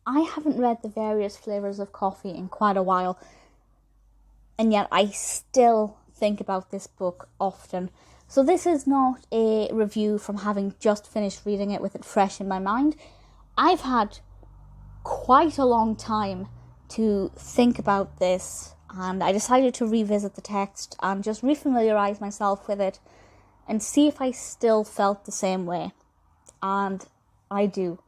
I haven't read The Various Flavours of Coffee in quite a while, and yet I still think about this book often. So this is not a review from having just finished reading it with it fresh in my mind. I've had quite a long time to think about this, and I decided to revisit the text and just refamiliarise myself with it and see if I still felt the same way. And I do.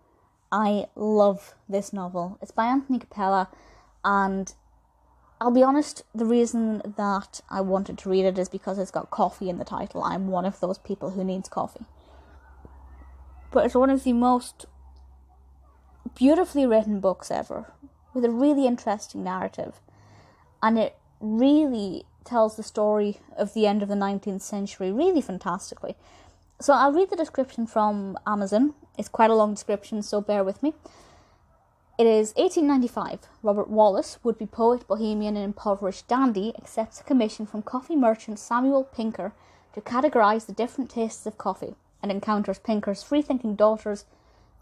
I love this novel. It's by Anthony Capella, and I'll be honest, the reason that I wanted to read it is because it's got coffee in the title. I'm one of those people who needs coffee. But it's one of the most beautifully written books ever, with a really interesting narrative. And it really tells the story of the end of the 19th century really fantastically. So I'll read the description from Amazon. It's quite a long description, so bear with me. It is 1895. Robert Wallace, would-be poet, bohemian and impoverished dandy, accepts a commission from coffee merchant Samuel Pinker to categorise the different tastes of coffee, and encounters Pinker's free-thinking daughters,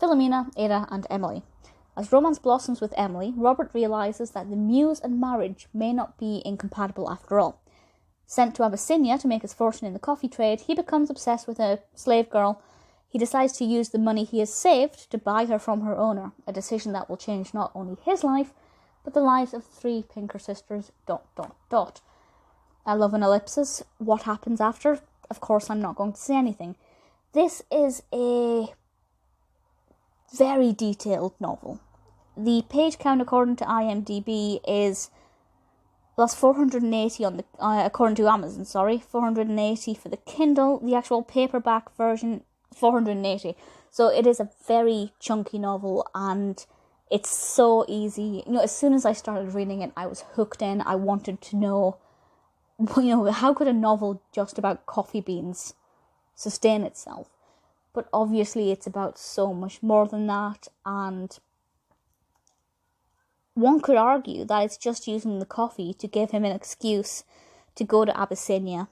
Philomena, Ada and Emily. As romance blossoms with Emily, Robert realises that the muse and marriage may not be incompatible after all. Sent to Abyssinia to make his fortune in the coffee trade, he becomes obsessed with a slave girl. He decides to use the money he has saved to buy her from her owner, a decision that will change not only his life, but the lives of 3 Pinker sisters, ... I love an ellipsis. What happens after? Of course, I'm not going to say anything. This is a very detailed novel. The page count according to IMDb is... That's 480 on the according to Amazon, 480 for the Kindle. The actual paperback version, 480. So it is a very chunky novel, and it's so easy. As soon as I started reading it, I was hooked in. I wanted to know, how could a novel just about coffee beans sustain itself? But obviously it's about so much more than that, and one could argue that it's just using the coffee to give him an excuse to go to Abyssinia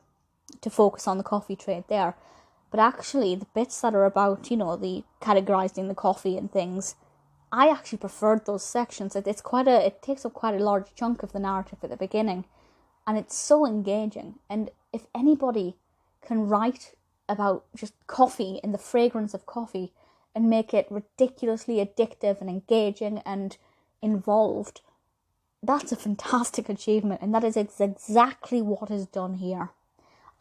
to focus on the coffee trade there. But actually, the bits that are about, the categorising the coffee and things, I actually preferred those sections. It takes up quite a large chunk of the narrative at the beginning, and it's so engaging. And if anybody can write about just coffee and the fragrance of coffee and make it ridiculously addictive and engaging and involved, that's a fantastic achievement, and that is exactly what is done here,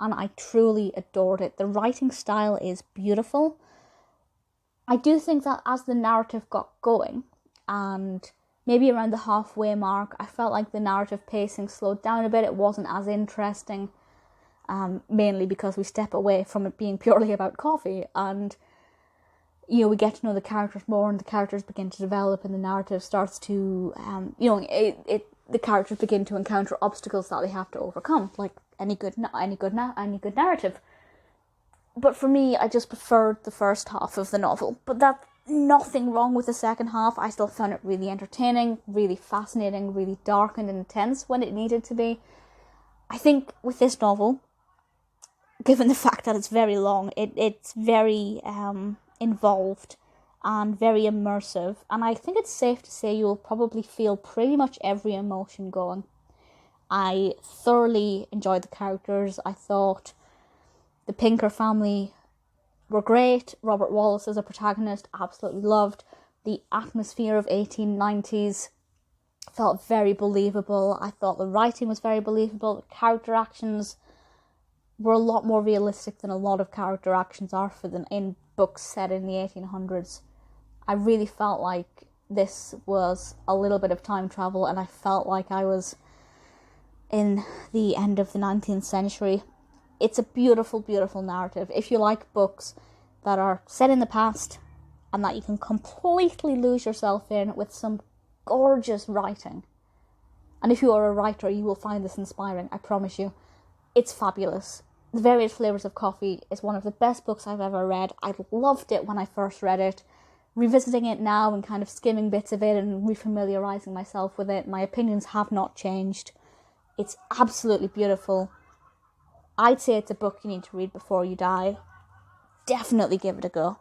and I truly adored it. The writing style is beautiful. I do think that as the narrative got going, and maybe around the halfway mark, I felt like the narrative pacing slowed down a bit. It wasn't as interesting, mainly because we step away from it being purely about coffee, and we get to know the characters more, and the characters begin to develop, and the narrative starts to, the characters begin to encounter obstacles that they have to overcome, like any good narrative. But for me, I just preferred the first half of the novel. But that's nothing wrong with the second half. I still found it really entertaining, really fascinating, really dark and intense when it needed to be. I think with this novel, given the fact that it's very long, it's very involved and very immersive, and I think it's safe to say you'll probably feel pretty much every emotion going. I thoroughly enjoyed the characters. I thought the Pinker family were great. Robert Wallace as a protagonist, absolutely loved. The atmosphere of 1890s felt very believable. I thought the writing was very believable. The character actions were a lot more realistic than a lot of character actions are for them in books set in the 1800s. I really felt like this was a little bit of time travel, and I felt like I was in the end of the 19th century. It's a beautiful, beautiful narrative. If you like books that are set in the past and that you can completely lose yourself in with some gorgeous writing, and if you are a writer, you will find this inspiring, I promise you. It's fabulous. The Various Flavours of Coffee is one of the best books I've ever read. I loved it when I first read it. Revisiting it now and kind of skimming bits of it and refamiliarising myself with it, my opinions have not changed. It's absolutely beautiful. I'd say it's a book you need to read before you die. Definitely give it a go.